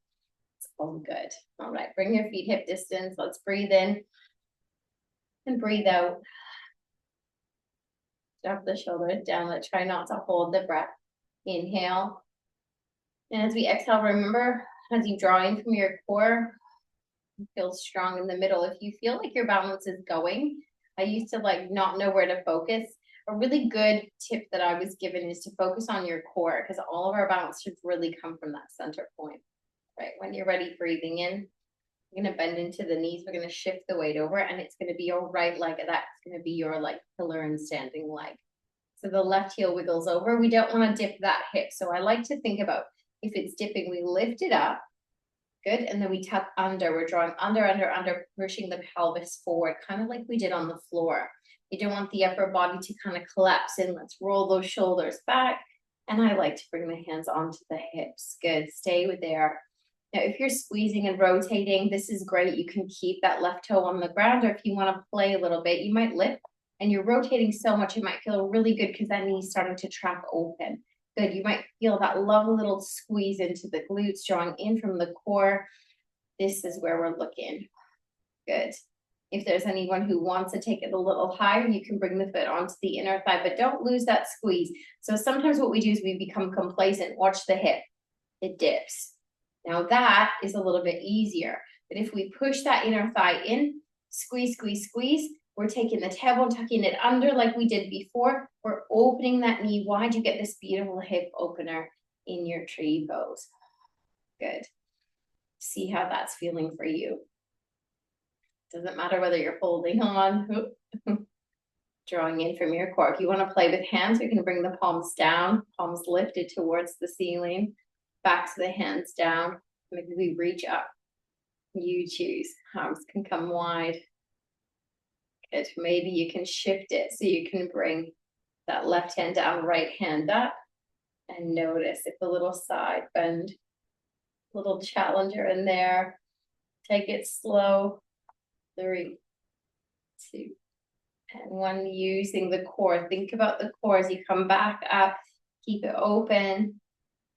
It's all good. All right, bring your feet hip distance. Let's breathe in and breathe out. Drop the shoulders down. Let's try not to hold the breath. Inhale. And as we exhale, remember, as you draw in from your core, feel strong in the middle. If you feel like your balance is going, I used to not know where to focus. A really good tip that I was given is to focus on your core, because all of our balance should really come from that center point, right? When you're ready, breathing in We're gonna bend into the knees. We're gonna shift the weight over, and it's gonna be your right leg. That's gonna be your like pillar and standing leg. So the left heel wiggles over. We don't want to dip that hip. So I like to think about if it's dipping, we lift it up. Good. And then we tuck under. We're drawing under, under, under, pushing the pelvis forward, kind of like we did on the floor. You don't want the upper body to kind of collapse in. Let's roll those shoulders back. And I like to bring the hands onto the hips. Good. Stay with there. Now, if you're squeezing and rotating, this is great. You can keep that left toe on the ground, or if you want to play a little bit, you might lift, and you're rotating so much, it might feel really good because that knee's starting to track open. Good. You might feel that lovely little squeeze into the glutes, drawing in from the core. This is where we're looking. Good. If there's anyone who wants to take it a little higher, you can bring the foot onto the inner thigh, but don't lose that squeeze. So sometimes what we do is we become complacent. Watch the hip. It dips. Now that is a little bit easier. But if we push that inner thigh in, squeeze, squeeze, squeeze, we're taking the tailbone, tucking it under like we did before. We're opening that knee wide. You get this beautiful hip opener in your tree pose. Good. See how that's feeling for you. Doesn't matter whether you're holding on, drawing in from your core. If you want to play with hands, you can bring the palms down, palms lifted towards the ceiling. Back to the hands down. Maybe we reach up. You choose. Arms can come wide. Good. Maybe you can shift it so you can bring that left hand down, right hand up. And notice if a little side bend, little challenger in there. Take it slow. 3, 2, and 1. Using the core. Think about the core as you come back up. Keep it open.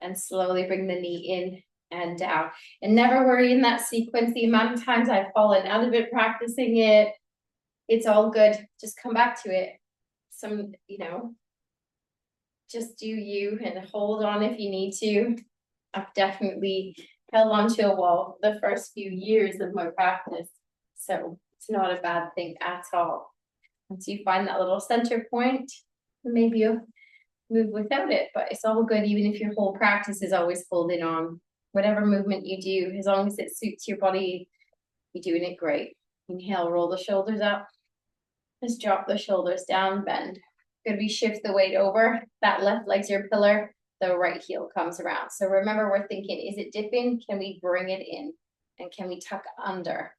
And slowly bring the knee in and down. And never worry in that sequence. The amount of times I've fallen out of it practicing it, it's all good. Just come back to it. Just do you and hold on if you need to. I've definitely held onto a wall the first few years of my practice. So it's not a bad thing at all. Once you find that little center point, maybe you'll move without it, but it's all good. Even if your whole practice is always holding on, whatever movement you do, as long as it suits your body, you're doing it great. Inhale, roll the shoulders up. Just drop the shoulders down, bend. Good. We shift the weight over. That left leg's your pillar. The right heel comes around. So remember, we're thinking, is it dipping? Can we bring it in? And can we tuck under?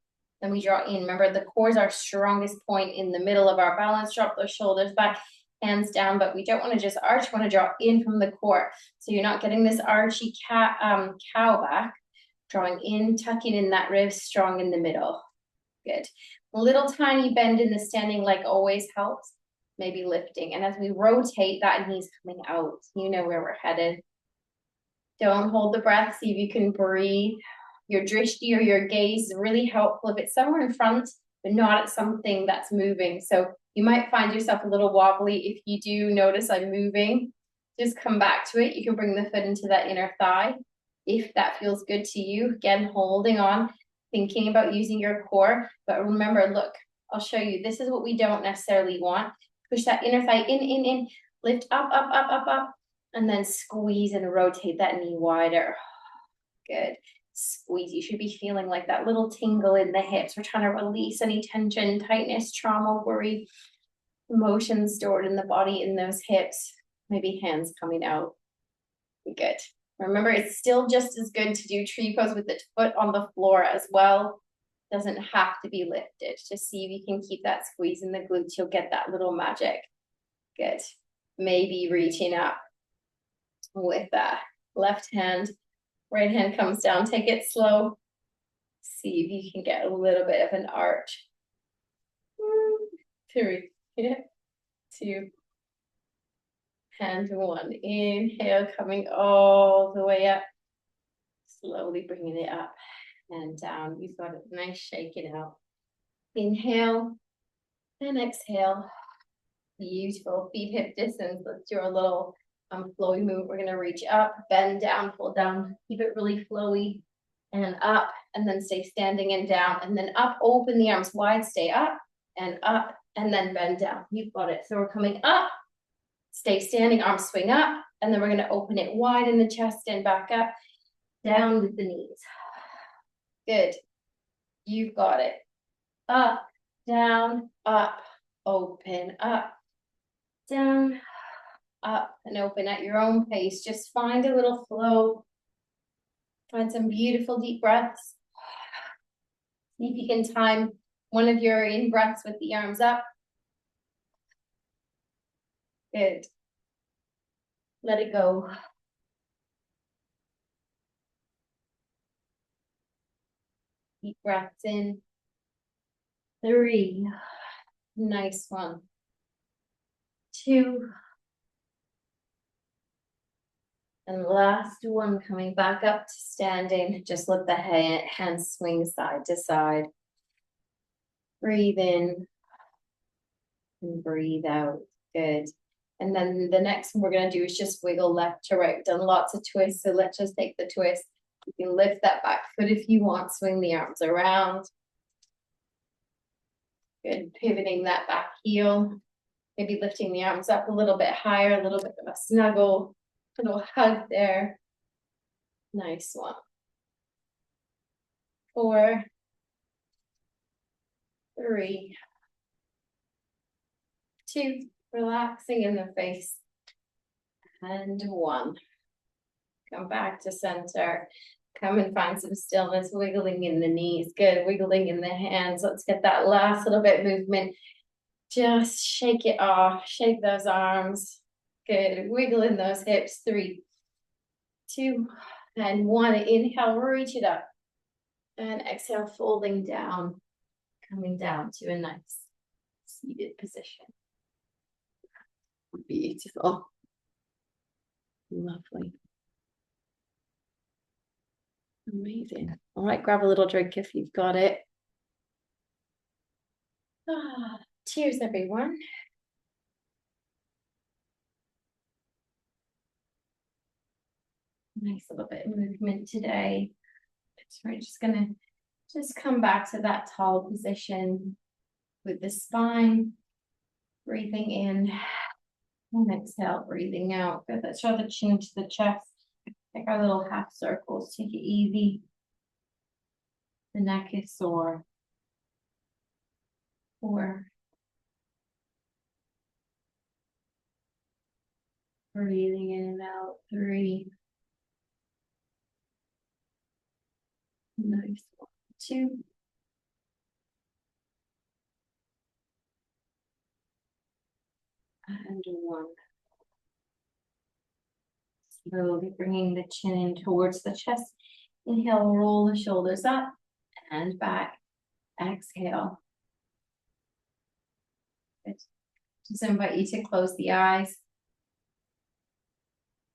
Then we draw in. Remember, the core is our strongest point in the middle of our balance. Drop those shoulders back. Hands down, but we don't want to just arch, we want to draw in from the core. So you're not getting this archy cow back, drawing in, tucking in that rib, strong in the middle. Good. A little tiny bend in the standing leg always helps, maybe lifting. And as we rotate, that knee's coming out. You know where we're headed. Don't hold the breath. See if you can breathe. Your drishti or your gaze is really helpful if it's somewhere in front, but not at something that's moving. So you might find yourself a little wobbly. If you do notice I'm moving, just come back to it. You can bring the foot into that inner thigh if that feels good to you. Again, holding on, thinking about using your core. But remember, look, I'll show you. This is what we don't necessarily want. Push that inner thigh in. Lift up, up, up, up, up. And then squeeze and rotate that knee wider. Good. Squeeze. You should be feeling like that little tingle in the hips. We're trying to release any tension, tightness, trauma, worry, emotions stored in the body in those hips. Maybe hands coming out. Good. Remember, it's still just as good to do tree pose with the foot on the floor as well. Doesn't have to be lifted. Just see if you can keep that squeeze in the glutes. You'll get that little magic. Good. Maybe reaching up with that left hand. Right hand comes down. Take it slow. See if you can get a little bit of an arch. 3, 2, and 1. Inhale, coming all the way up. Slowly bringing it up and down. You've got a nice shake it out. Inhale and exhale. Beautiful. Feet hip distance. Let's do a little flowy move. We're going to reach up, bend down, pull down, keep it really flowy, and up, and then stay standing and down, and then up, open the arms wide, stay up, and then bend down. You've got it. So we're coming up, stay standing, arms swing up, and then we're going to open it wide in the chest and back up, down with the knees. Good. You've got it. Up, down, up, open, up, down, up, and open at your own pace. Just find a little flow. Find some beautiful deep breaths. See if you can time one of your in breaths with the arms up. Good. Let it go. Deep breaths in. 3. Nice one. 2. And last one, coming back up to standing. Just let the hands swing side to side. Breathe in and breathe out. Good. And then the next one we're going to do is just wiggle left to right. We've done lots of twists, so let's just take the twist. You can lift that back foot if you want, swing the arms around. Good, pivoting that back heel. Maybe lifting the arms up a little bit higher, a little bit of a snuggle, little hug there. Nice one. 4, 3, 2, relaxing in the face. And 1. Come back to center. Come and find some stillness, wiggling in the knees. Good, wiggling in the hands. Let's get that last little bit movement. Just shake it off. Shake those arms. Good, wiggle in those hips. 3, 2, and 1. Inhale, reach it up. And exhale, folding down. Coming down to a nice seated position. Beautiful. Lovely. Amazing. All right, grab a little drink if you've got it. Cheers, everyone. Nice little bit of movement today. So we're just gonna come back to that tall position with the spine. Breathing in and exhale, breathing out. Good. Let's draw the chin to the chest. Take our little half circles. Take it easy. The neck is sore. 4. Breathing in and out. 3. Nice. 2. And 1. Slowly bringing the chin in towards the chest. Inhale, roll the shoulders up and back. Exhale. Good. Just invite you to close the eyes.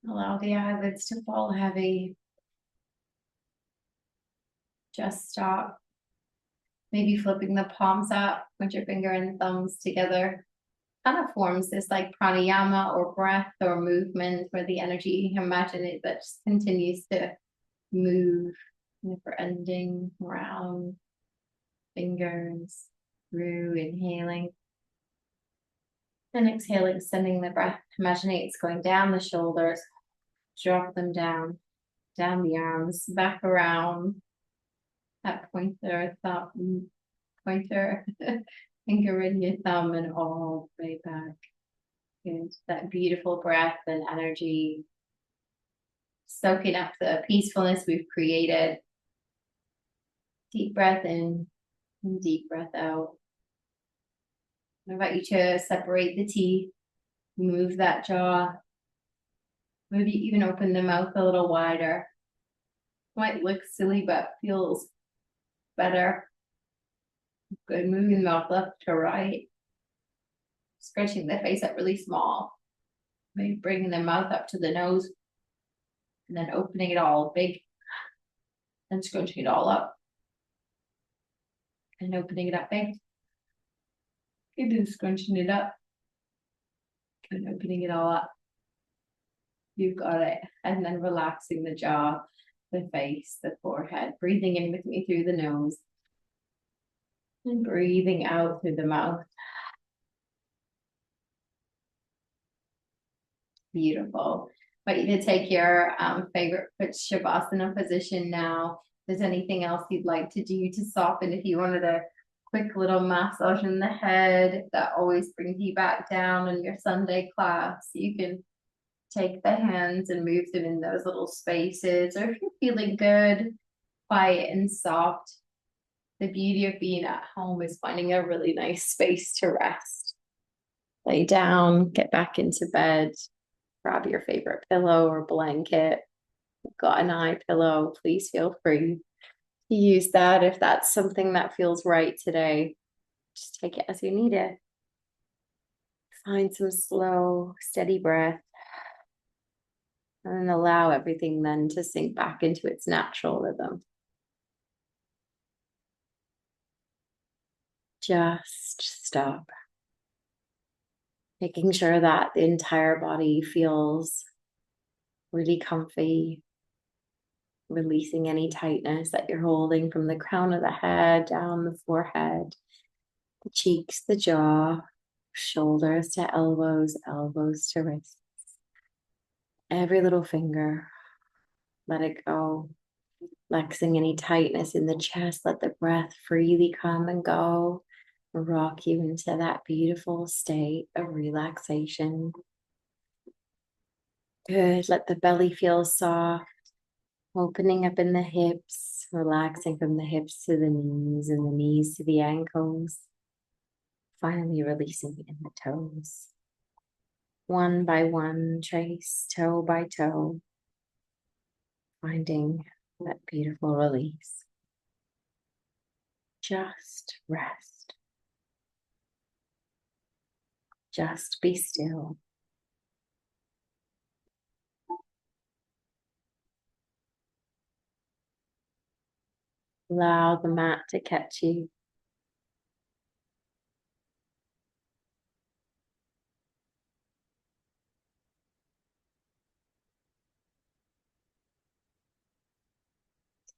Allow the eyelids to fall heavy. Just stop. Maybe flipping the palms up, put your finger and thumbs together. Kind of forms this like pranayama or breath or movement where the energy, imagine it, that just continues to move, never ending around fingers through, inhaling and exhaling, sending the breath. Imagine it's going down the shoulders, drop them down the arms, back around. That pointer, thumb, pointer, finger in your thumb and all the way back. Good. That beautiful breath and energy, soaking up the peacefulness we've created. Deep breath in and deep breath out. I invite you to separate the teeth, move that jaw, maybe even open the mouth a little wider. Might look silly, but feels better. Good, moving the mouth left to right. Stretching the face up really small. Maybe bringing the mouth up to the nose. And then opening it all big. And scrunching it all up. And opening it up big. Good, and scrunching it up. And opening it all up. You've got it. And then relaxing the jaw, the face, the forehead. Breathing in with me through the nose. And breathing out through the mouth. Beautiful. I want you to take your favorite Shavasana position now. there's anything else you'd like to do to soften, if you wanted a quick little massage in the head that always brings you back down in your Sunday class, you can take the hands and move them in those little spaces. Or if you're feeling good, quiet and soft, the beauty of being at home is finding a really nice space to rest. Lay down, get back into bed, grab your favorite pillow or blanket. You've got an eye pillow, please feel free to use that if that's something that feels right today. Just take it as you need it. Find some slow, steady breath. And then allow everything then to sink back into its natural rhythm. Just stop. Making sure that the entire body feels really comfy. Releasing any tightness that you're holding from the crown of the head, down the forehead, the cheeks, the jaw, shoulders to elbows, elbows to wrists. Every little finger, let it go. Flexing any tightness in the chest, let the breath freely come and go. Rock you into that beautiful state of relaxation. Good. Let the belly feel soft, opening up in the hips, relaxing from the hips to the knees and the knees to the ankles. Finally releasing in the toes. One by one, trace toe by toe, finding that beautiful release. Just rest. Just be still. Allow the mat to catch you.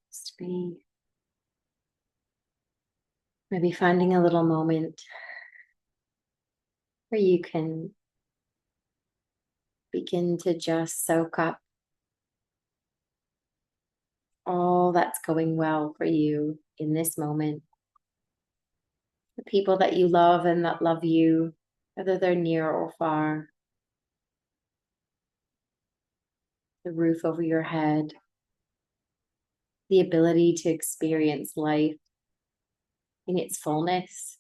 Just be maybe finding a little moment where you can begin to just soak up all that's going well for you in this moment. The people that you love and that love you, whether they're near or far. The roof over your head. The ability to experience life in its fullness.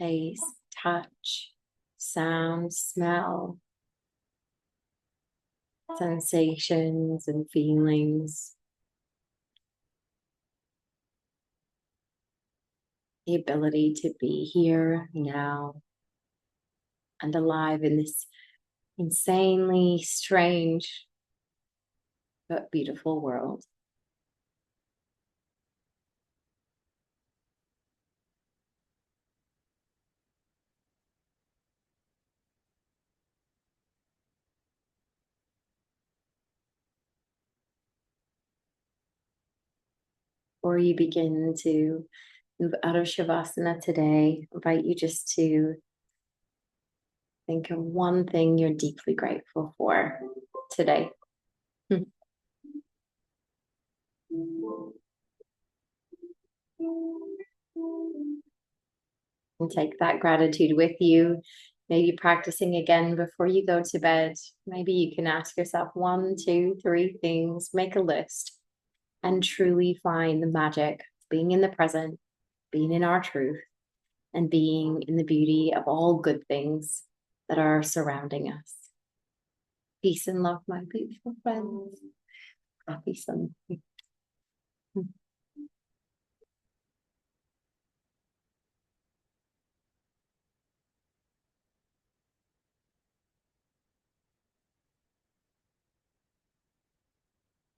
Taste, touch, sound, smell, sensations and feelings. The ability to be here now and alive in this insanely strange but beautiful world. Before you begin to move out of Shavasana today, I invite you just to think of one thing you're deeply grateful for today. And take that gratitude with you, maybe practicing again before you go to bed. Maybe you can ask yourself 1, 2, 3 things, make a list, and truly find the magic of being in the present, being in our truth, and being in the beauty of all good things that are surrounding us. Peace and love, my beautiful friends. Happy Sunday.